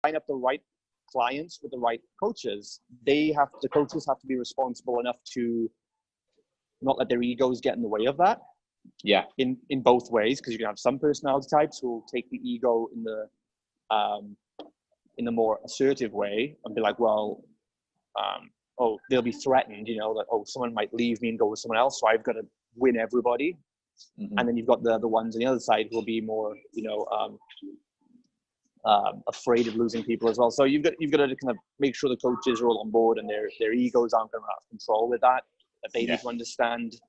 sign up the right clients with the right coaches, the coaches have to be responsible enough to not let their egos get in the way of that. Yeah. In both ways, because you can have some personality types who will take the ego in the more assertive way and be like, well, they'll be threatened, that, someone might leave me and go with someone else, so I've got to win everybody. Mm-hmm. And then you've got the ones on the other side who will be more, afraid of losing people as well. So you've got to kind of make sure the coaches are all on board and their egos aren't going to have control with that they need to understand.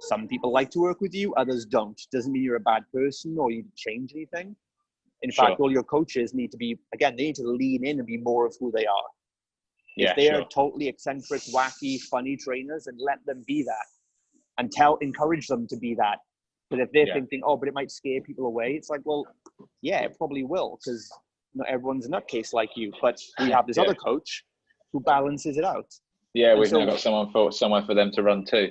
Some people like to work with you, others don't. Doesn't mean you're a bad person or you need to change anything. In fact, all your coaches need to be, again, they need to lean in and be more of who they are. If they are totally eccentric, wacky, funny trainers, and let them be that and encourage them to be that. But if they're thinking, but it might scare people away, it's like, well, yeah, it probably will, because not everyone's a nutcase like you. But we have this other coach who balances it out. Yeah, we've now got somewhere for them to run to.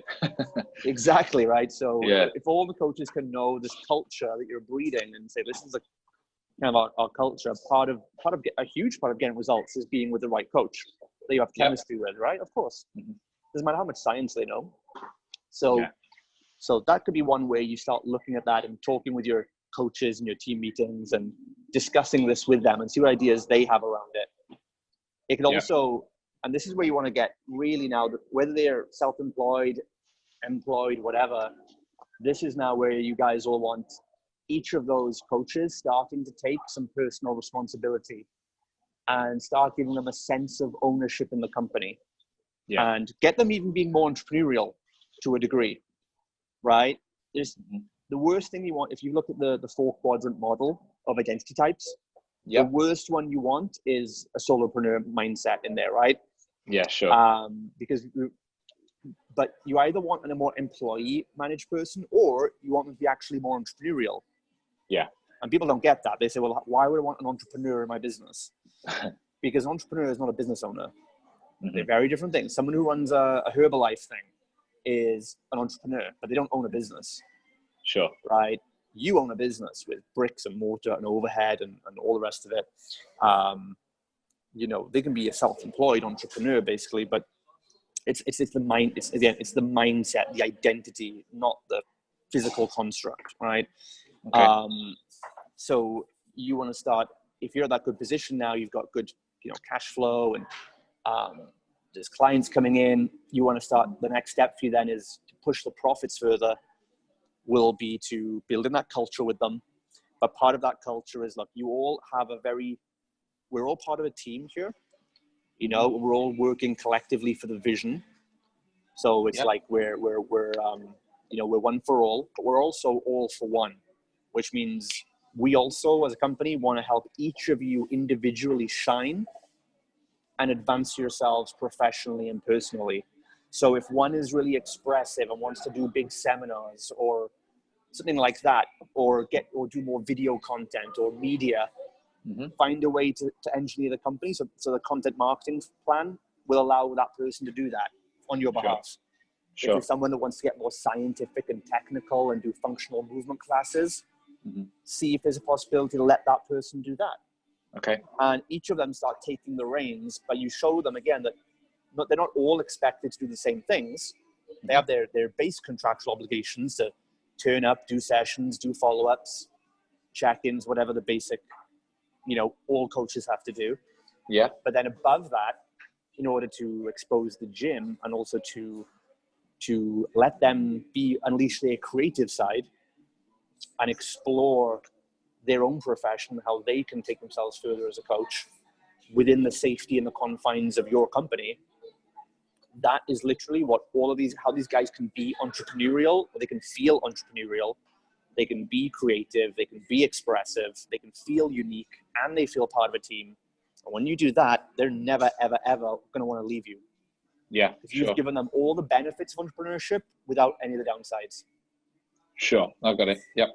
Exactly, right? So if all the coaches can know this culture that you're breeding and say, this is kind of our culture, a huge part of getting results is being with the right coach that you have chemistry with, right? Of course. Mm-hmm. Doesn't matter how much science they know. So that could be one way you start looking at that and talking with your coaches and your team meetings and discussing this with them and see what ideas they have around it. It could also, and this is where you want to get really now, whether they're self-employed, employed, whatever, this is now where you guys all want each of those coaches starting to take some personal responsibility and start giving them a sense of ownership in the company and get them even being more entrepreneurial to a degree, right? There's the worst thing you want, if you look at the 4-quadrant model of identity types, the worst one you want is a solopreneur mindset in there, right? Yeah, sure. But you either want a more employee managed person or you want them to be actually more entrepreneurial. Yeah. And people don't get that. They say, well, why would I want an entrepreneur in my business? Because an entrepreneur is not a business owner. Mm-hmm. They're very different things. Someone who runs a Herbalife thing is an entrepreneur, but they don't own a business. Sure. Right? You own a business with bricks and mortar and overhead and all the rest of it. They can be a self-employed entrepreneur basically, but it's the mind. It's the mindset, the identity, not the physical construct, right? Okay. So you want to start, if you're at that good position now, you've got good, cash flow and there's clients coming in, you want to start, the next step for you then is to push the profits further, will be to build in that culture with them. But part of that culture is, look, we're all part of a team here. We're all working collectively for the vision. So it's like we're one for all, but we're also all for one, which means we also as a company want to help each of you individually shine and advance yourselves professionally and personally. So if one is really expressive and wants to do big seminars or something like that, or do more video content or media, find a way to engineer the company. So the content marketing plan will allow that person to do that on your behalf. Sure. If there's someone that wants to get more scientific and technical and do functional movement classes, see if there's a possibility to let that person do that. Okay. And each of them start taking the reins, but you show them again that they're not all expected to do the same things. They have their base contractual obligations to turn up, do sessions, do follow-ups, check-ins, whatever the basic, all coaches have to do. Yeah. But then above that, in order to expose the gym and also to let them unleash their creative side and explore their own profession, how they can take themselves further as a coach within the safety and the confines of your company. That is literally how these guys can be entrepreneurial, or they can feel entrepreneurial, they can be creative, they can be expressive, they can feel unique, and they feel part of a team. And when you do that, they're never, ever, ever going to want to leave you. Yeah, because you've given them all the benefits of entrepreneurship without any of the downsides. Sure, I got it. Yep.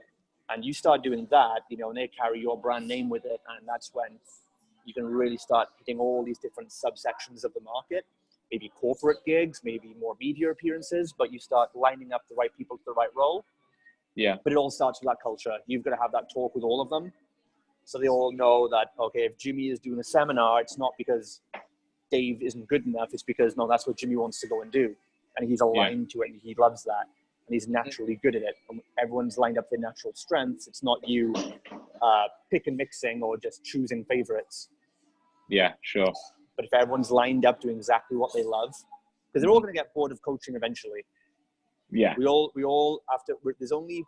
And you start doing that, and they carry your brand name with it, and that's when you can really start hitting all these different subsections of the market. Maybe corporate gigs, maybe more media appearances, but you start lining up the right people to the right role. Yeah. But it all starts with that culture. You've got to have that talk with all of them So they all know that, okay, if Jimmy is doing a seminar, it's not because Dave isn't good enough. It's because, no, that's what Jimmy wants to go and do. And he's aligned to it, and he loves that. And he's naturally good at it. And everyone's lined up their natural strengths. It's not you pick and mixing or just choosing favorites. Yeah, sure. But if everyone's lined up doing exactly what they love, because they're all going to get bored of coaching eventually. Yeah. We all after, there's only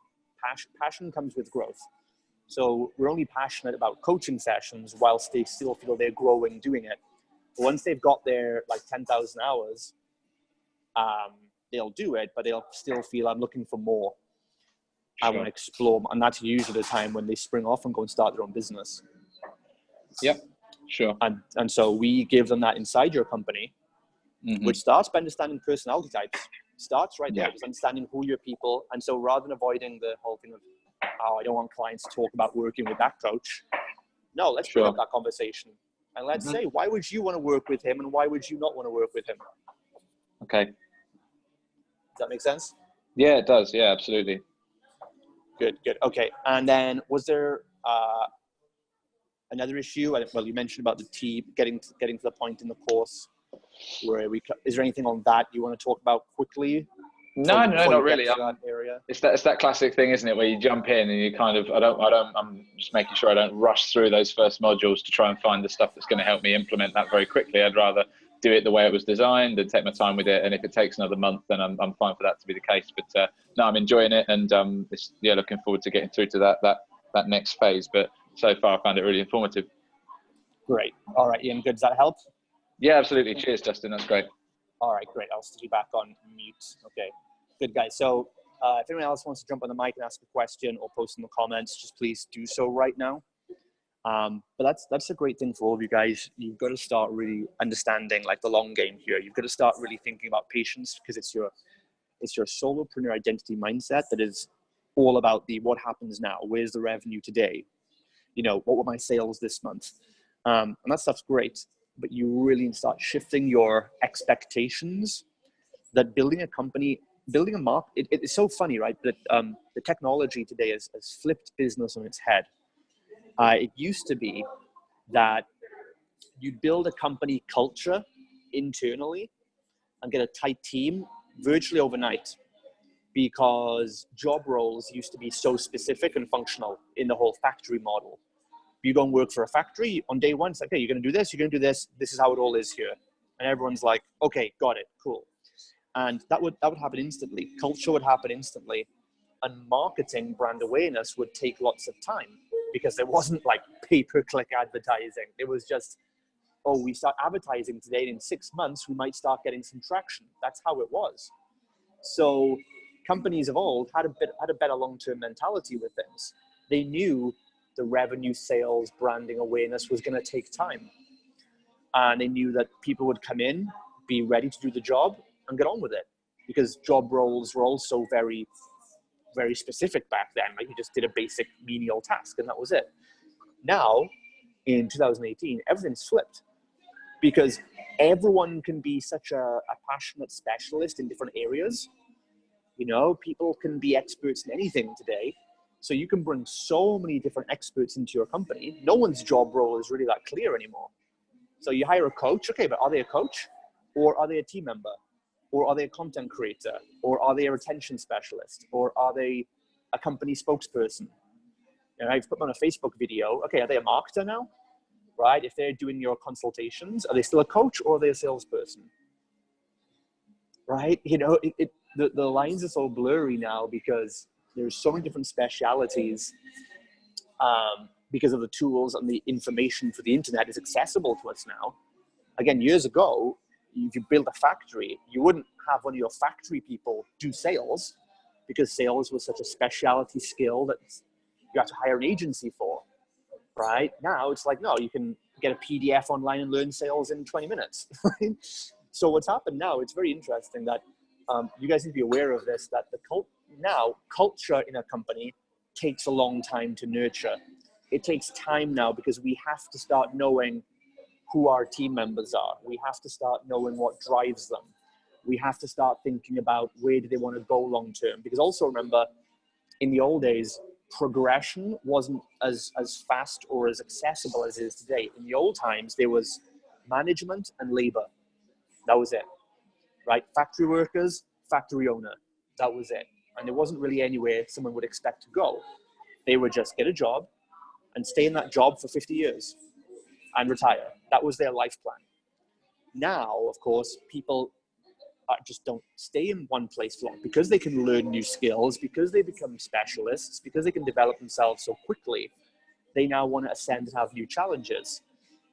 passion comes with growth. So we're only passionate about coaching sessions whilst they still feel they're growing doing it. But once they've got their like 10,000 hours, they'll do it, but they'll still feel I'm looking for more. I want to explore, and that's usually the time when they spring off and go and start their own business. Yep, sure. And so we give them that inside your company, which starts by understanding personality types. Starts right there, just understanding who your people. And so rather than avoiding the whole thing of, oh, I don't want clients to talk about working with that coach. No, let's bring up that conversation. And let's say, why would you want to work with him and why would you not want to work with him? Okay. Does that make sense? Yeah, it does. Yeah, absolutely. Good. Okay. And then was there another issue? Well, you mentioned about the team getting to the point in the course where is there anything on that you want to talk about quickly? No, not really. That area? It's that classic thing, isn't it, where you jump in and you kind of, I'm just making sure I don't rush through those first modules to try and find the stuff that's going to help me implement that very quickly. I'd rather do it the way it was designed and take my time with it. And if it takes another month, then I'm fine for that to be the case. But no, I'm enjoying it, and looking forward to getting through to that next phase. But so far, I found it really informative. Great. All right, Ian. Good. Does that help? Yeah, absolutely. Cheers, Justin. That's great. All right, great. I'll stick you back on mute. Okay. Good, guys. So if anyone else wants to jump on the mic and ask a question or post in the comments, just please do so right now. But that's a great thing for all of you guys. You've got to start really understanding like the long game here. You've got to start really thinking about patience, because it's your solopreneur identity mindset that is all about the what happens now. Where's the revenue today? What were my sales this month? And that stuff's great, but you really start shifting your expectations that building a company, building a market, it's so funny, right? That the technology today has flipped business on its head. It used to be that you'd build a company culture internally and get a tight team virtually overnight, because job roles used to be so specific and functional in the whole factory model. You go and work for a factory on day one, it's like, hey, you're going to do this, you're going to do this, this is how it all is here. And everyone's like, okay, got it, cool. And that would happen instantly. Culture would happen instantly. And marketing, brand awareness would take lots of time, because there wasn't like pay-per-click advertising. It was just, oh, we start advertising today, and in 6 months, we might start getting some traction. That's how it was. So companies of old had a better long-term mentality with things. They knew the revenue, sales, branding, awareness was going to take time. And they knew that people would come in, be ready to do the job, and get on with it, because job roles were also very, very specific back then. Like, you just did a basic menial task and that was it. Now, in 2018, everything's flipped, because everyone can be such a passionate specialist in different areas. People can be experts in anything today. So you can bring so many different experts into your company. No one's job role is really that clear anymore. So you hire a coach, okay, but are they a coach? Or are they a team member? Or are they a content creator? Or are they a retention specialist? Or are they a company spokesperson? I've put them on a Facebook video. Okay, are they a marketer now? Right? If they're doing your consultations, are they still a coach or are they a salesperson? Right? The lines are so blurry now, because there's so many different specialities, because of the tools and the information for the internet is accessible to us now. Again, years ago, if you build a factory, you wouldn't have one of your factory people do sales, because sales was such a specialty skill that you have to hire an agency for. Right? Now it's like, no, you can get a PDF online and learn sales in 20 minutes. So what's happened now, it's very interesting that you guys need to be aware of this, that culture in a company takes a long time to nurture. It takes time now, because we have to start knowing who our team members are. We have to start knowing what drives them. We have to start thinking about where do they want to go long term. Because also remember, in the old days, progression wasn't as fast or as accessible as it is today. In the old times, there was management and labor. That was it, right? Factory workers, factory owner. That was it. And there wasn't really anywhere someone would expect to go. They would just get a job and stay in that job for 50 years and retire. That was their life plan. Now, of course, people just don't stay in one place for long because they can learn new skills, because they become specialists, because they can develop themselves so quickly. They now want to ascend and have new challenges.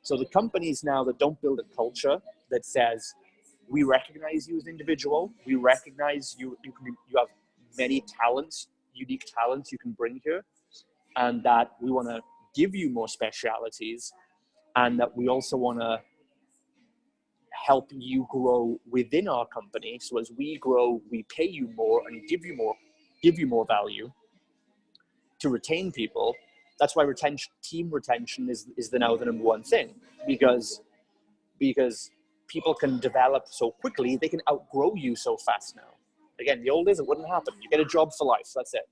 So the companies now that don't build a culture that says, we recognize you as an individual, we recognize you have many talents, unique talents you can bring here, and that we want to give you more specialities, and that we also want to help you grow within our company. So as we grow, we pay you more and give you more value to retain people. That's why team retention is now the number one thing, because people can develop so quickly, they can outgrow you so fast now. Again, the old days, it wouldn't happen. You get a job for life, that's it.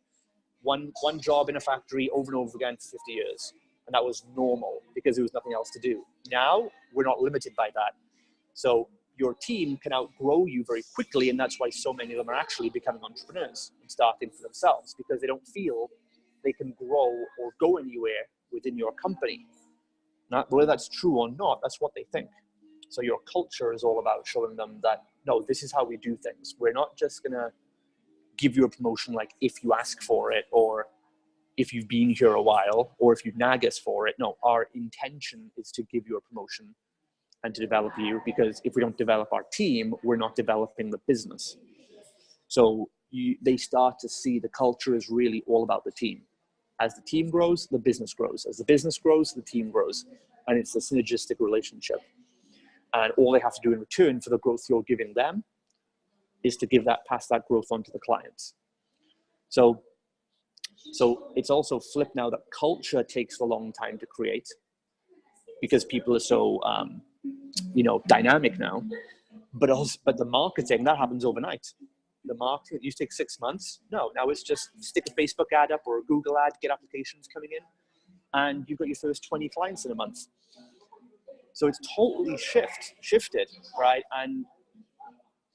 One job in a factory over and over again for 50 years. And that was normal because there was nothing else to do. Now, we're not limited by that. So your team can outgrow you very quickly, and that's why so many of them are actually becoming entrepreneurs and starting for themselves, because they don't feel they can grow or go anywhere within your company. Not whether that's true or not, that's what they think. So your culture is all about showing them that, no, this is how we do things. We're not just going to give you a promotion like if you ask for it, or if you've been here a while, or if you nag us for it. No, our intention is to give you a promotion and to develop you, because if we don't develop our team, we're not developing the business. So they start to see the culture is really all about the team. As the team grows, the business grows. As the business grows, the team grows. And it's a synergistic relationship. And all they have to do in return for the growth you're giving them is to pass that growth on to the clients. So it's also flipped now that culture takes a long time to create, because people are so dynamic now. But the marketing, that happens overnight. The marketing used to take 6 months. No, now it's just stick a Facebook ad up or a Google ad, get applications coming in, and you've got your first 20 clients in a month. So it's totally shifted, right? And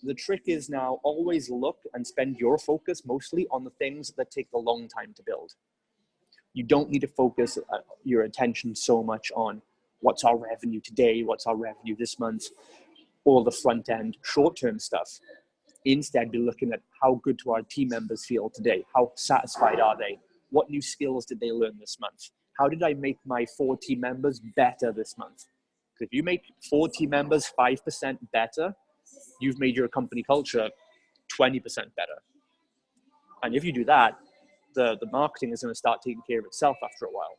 the trick is now always look and spend your focus mostly on the things that take a long time to build. You don't need to focus your attention so much on what's our revenue today, what's our revenue this month, all the front end short-term stuff. Instead, be looking at how good do our team members feel today? How satisfied are they? What new skills did they learn this month? How did I make my 4 team members better this month? If you make 4 team members 5% better, you've made your company culture 20% better. And if you do that, the marketing is going to start taking care of itself after a while,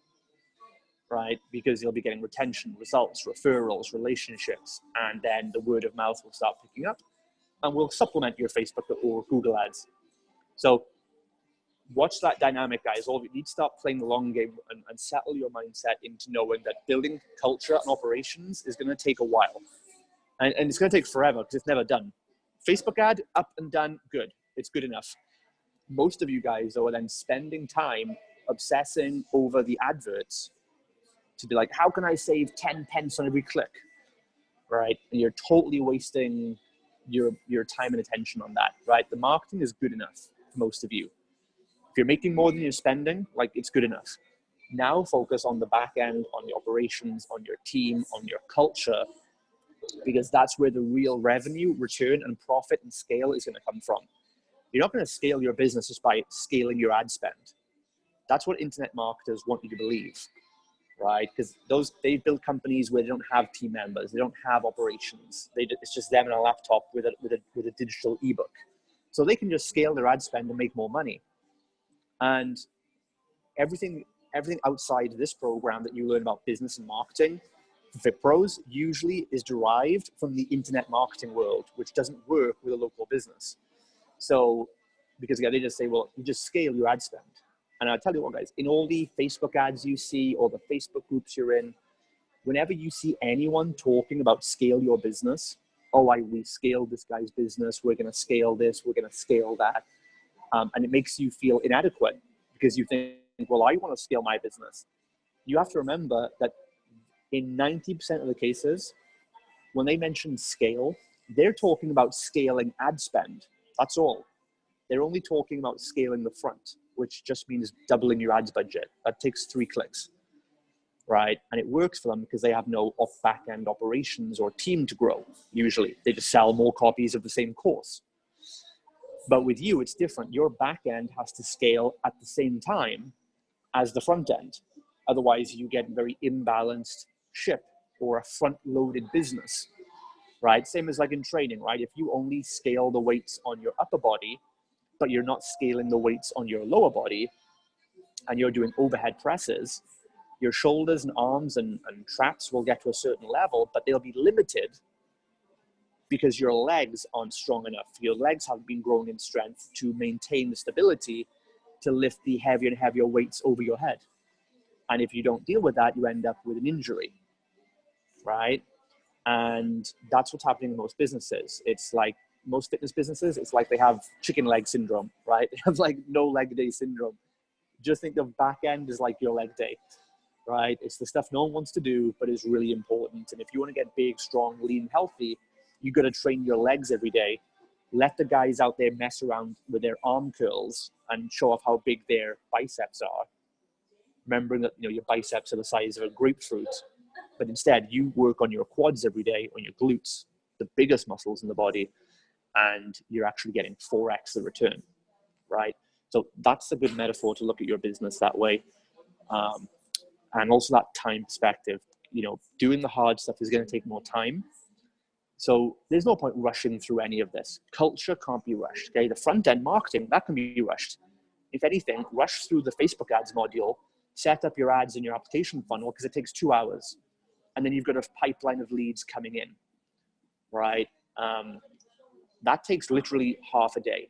right? Because you'll be getting retention, results, referrals, relationships, and then the word of mouth will start picking up, and will supplement your Facebook or Google ads. So watch that dynamic, guys. All of you need to start playing the long game and settle your mindset into knowing that building culture and operations is going to take a while. And it's going to take forever because it's never done. Facebook ad, up and done, good. It's good enough. Most of you guys, though, are then spending time obsessing over the adverts to be like, how can I save 10 pence on every click, right? And you're totally wasting your time and attention on that, right? The marketing is good enough for most of you. If you're making more than you're spending, like, it's good enough. Now focus on the back end, on the operations, on your team, on your culture, because that's where the real revenue, return, and profit and scale is going to come from. You're not going to scale your business just by scaling your ad spend. That's what internet marketers want you to believe, right? Because they build companies where they don't have team members, they don't have operations. It's just them and a laptop with a digital ebook. So they can just scale their ad spend and make more money. And everything outside this program that you learn about business and marketing for Fit Pros usually is derived from the internet marketing world, which doesn't work with a local business. So, because again, they just say, well, you just scale your ad spend. And I'll tell you what, guys, in all the Facebook ads you see, or the Facebook groups you're in, whenever you see anyone talking about scale your business, we scaled this guy's business, we're going to scale this, we're going to scale that. And it makes you feel inadequate because you think, well, I want to scale my business. You have to remember that in 90% of the cases, when they mention scale, they're talking about scaling ad spend. That's all. They're only talking about scaling the front, which just means doubling your ads budget. That takes 3 clicks, right? And it works for them because they have no back-end operations or team to grow, usually. They just sell more copies of the same course. But with you, it's different. Your back-end has to scale at the same time as the front end. Otherwise, you get very imbalanced ship or a front-loaded business, right? Same as like in training, right? If you only scale the weights on your upper body, but you're not scaling the weights on your lower body, and you're doing overhead presses, your shoulders and arms and traps will get to a certain level, but they'll be limited because your legs aren't strong enough. Your legs haven't been growing in strength to maintain the stability to lift the heavier and heavier weights over your head. And if you don't deal with that, you end up with an injury, right? And that's what's happening in most businesses. It's like most fitness businesses, it's like they have chicken leg syndrome, right? They have like no leg day syndrome. Just think of back end as like your leg day, right? It's the stuff no one wants to do, but is really important. And if you want to get big, strong, lean, healthy, you got to train your legs every day. Let the guys out there mess around with their arm curls and show off how big their biceps are. Remembering that, you know, your biceps are the size of a grapefruit, but instead you work on your quads every day, on your glutes, the biggest muscles in the body, and you're actually getting 4x the return, right? So that's a good metaphor to look at your business that way. And also that time perspective, you know, doing the hard stuff is going to take more time. So there's no point rushing through any of this. Culture can't be rushed, okay? The front end marketing, that can be rushed. If anything, rush through the Facebook ads module, set up your ads in your application funnel because it takes 2 hours. And then you've got a pipeline of leads coming in, right? That takes literally half a day.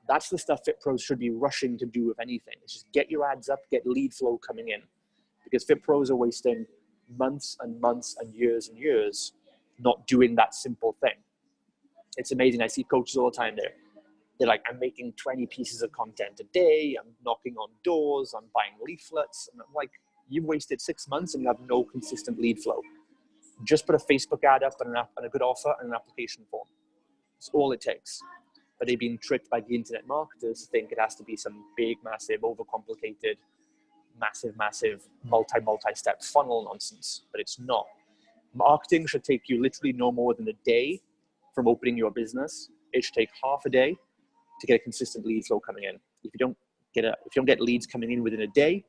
That's the stuff Fit Pros should be rushing to do, if anything. It's just get your ads up, get lead flow coming in. Because Fit Pros are wasting months and months and years not doing that simple thing. It's amazing. I see coaches all the time there. They're like, I'm making 20 pieces of content a day. I'm knocking on doors. I'm buying leaflets. And I'm like, you've wasted 6 months and you have no consistent lead flow. Just put a Facebook ad up and a good offer and an application form. It's all it takes. But they've been tricked by the internet marketers to think it has to be some big, massive, overcomplicated, massive, multi-step funnel nonsense. But it's not. Marketing should take you literally no more than a day from opening your business. It should take half a day to get a consistent lead flow coming in. If you don't get leads coming in within a day,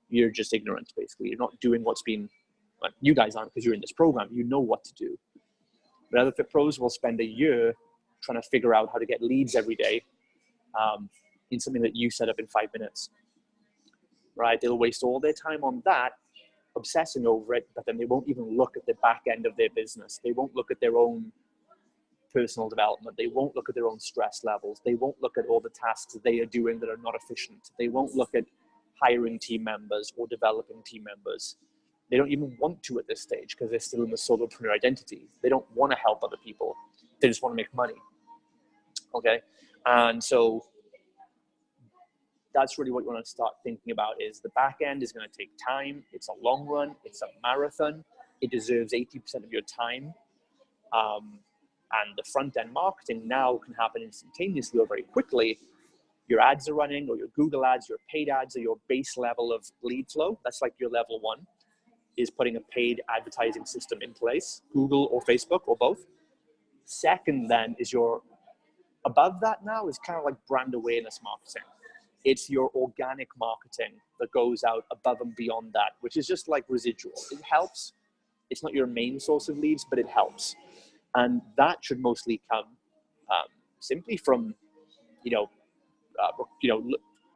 you're just ignorant, basically. You're not doing what's been, well, you guys aren't because you're in this program. You know what to do. But other Fit Pros will spend a year trying to figure out how to get leads every day in something that you set up in 5 minutes, right? They'll waste all their time on that, obsessing over it, but then they won't even look at the back end of their business. They won't look at their own personal development. They won't look at their own stress levels. They won't look at all the tasks that they are doing that are not efficient. They won't look at hiring team members or developing team members. They don't even want to at this stage because they're still in the solopreneur identity. They don't want to help other people. They just want to make money. Okay. And so that's really what you want to start thinking about is the back end is going to take time. It's a long run. It's a marathon. It deserves 80% of your time. And the front end marketing now can happen instantaneously or very quickly. Your ads are running, or your Google ads, your paid ads are your base level of lead flow. That's like your level 1 is putting a paid advertising system in place, Google or Facebook or both. Second then is your, above that now is kind of like brand awareness marketing. It's your organic marketing that goes out above and beyond that, which is just like residual. It helps. It's not your main source of leads, but it helps. And that should mostly come simply from,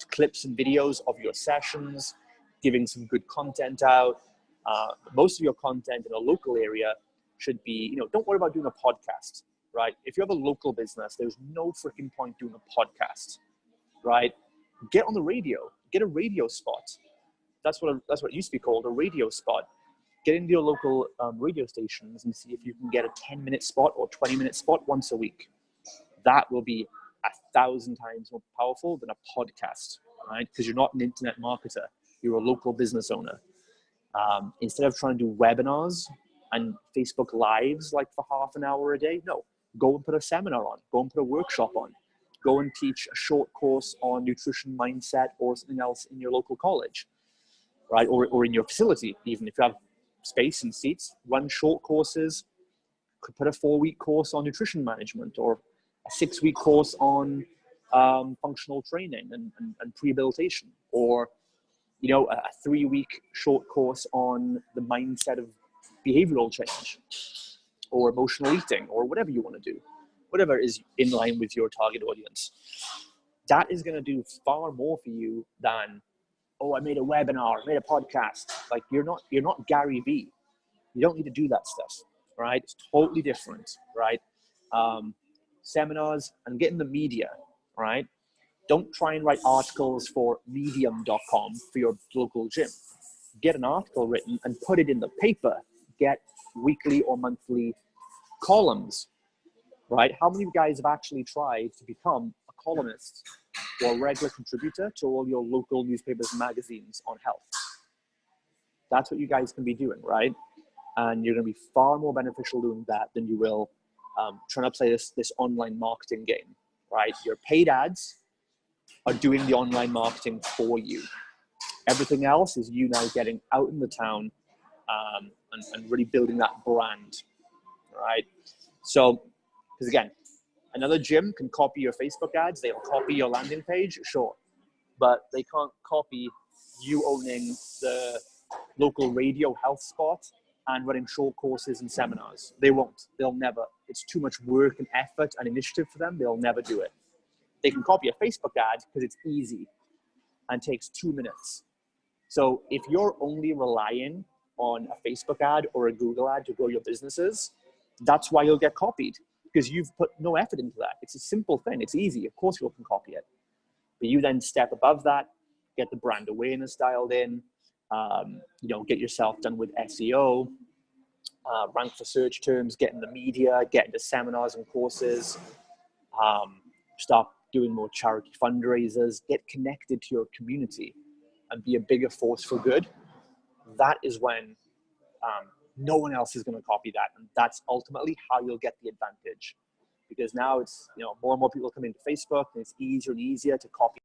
clips and videos of your sessions, giving some good content out. Most of your content in a local area should be, don't worry about doing a podcast, right? If you have a local business, there's no freaking point doing a podcast, right? Get on the radio, get a radio spot. That's what it used to be called, a radio spot. Get into your local radio stations and see if you can get a 10-minute spot or 20-minute spot once a week. That will be 1,000 times more powerful than a podcast, right? Because you're not an internet marketer, you're a local business owner. Instead of trying to do webinars and Facebook Lives like for half an hour a day, no, go and put a seminar on, go and put a workshop on, go and teach a short course on nutrition mindset or something else in your local college, right? Or in your facility, even if you have space and seats, run short courses, could put a 4-week course on nutrition management or a 6-week course on functional training and rehabilitation, or a 3-week short course on the mindset of behavioral change or emotional eating or whatever you want to do, whatever is in line with your target audience. That is going to do far more for you than, oh, I made a webinar, I made a podcast. Like you're not Gary Vee. You don't need to do that stuff, right? It's totally different, right? Seminars and get in the media, right? Don't try and write articles for medium.com for your local gym. Get an article written and put it in the paper. Get weekly or monthly columns, right? How many guys have actually tried to become a columnist or a regular contributor to all your local newspapers and magazines on health? That's what you guys can be doing, right? And you're going to be far more beneficial doing that than you will trying to play this online marketing game, right? Your paid ads are doing the online marketing for you. Everything else is you now getting out in the town and really building that brand, right? So, because again, another gym can copy your Facebook ads. They'll copy your landing page, sure. But they can't copy you owning the local radio health spot and running short courses and seminars. They won't. They'll never. It's too much work and effort and initiative for them. They'll never do it. They can copy a Facebook ad because it's easy and takes 2 minutes. So if you're only relying on a Facebook ad or a Google ad to grow your businesses, that's why you'll get copied, because you've put no effort into that. It's a simple thing. It's easy. Of course, people can copy it. But you then step above that, get the brand awareness dialed in, get yourself done with SEO, rank for search terms, get in the media, get into seminars and courses, start doing more charity fundraisers, get connected to your community and be a bigger force for good. That is when no one else is going to copy that. And that's ultimately how you'll get the advantage, because now it's, more and more people come into Facebook and it's easier and easier to copy